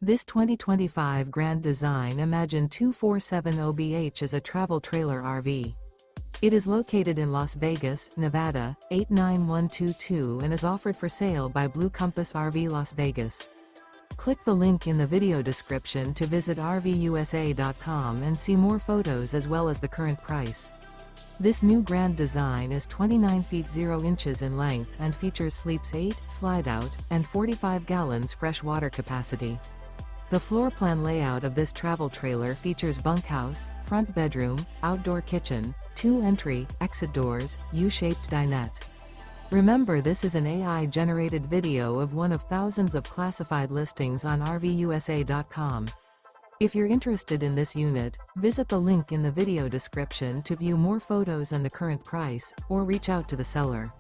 This 2025 Grand Design Imagine 2470BH is a travel trailer RV. It is located in Las Vegas, Nevada, 89122 and is offered for sale by Blue Compass RV Las Vegas. Click the link in the video description to visit RVUSA.com and see more photos as well as the current price. This new Grand Design is 29 feet 0 inches in length and features sleeps 8, slide-out, and 45 gallons fresh water capacity. The floor plan layout of this travel trailer features bunkhouse, front bedroom, outdoor kitchen, 2 entry, exit doors, U-shaped dinette. Remember, this is an AI-generated video of one of thousands of classified listings on RVUSA.com. If you're interested in this unit, visit the link in the video description to view more photos and the current price, or reach out to the seller.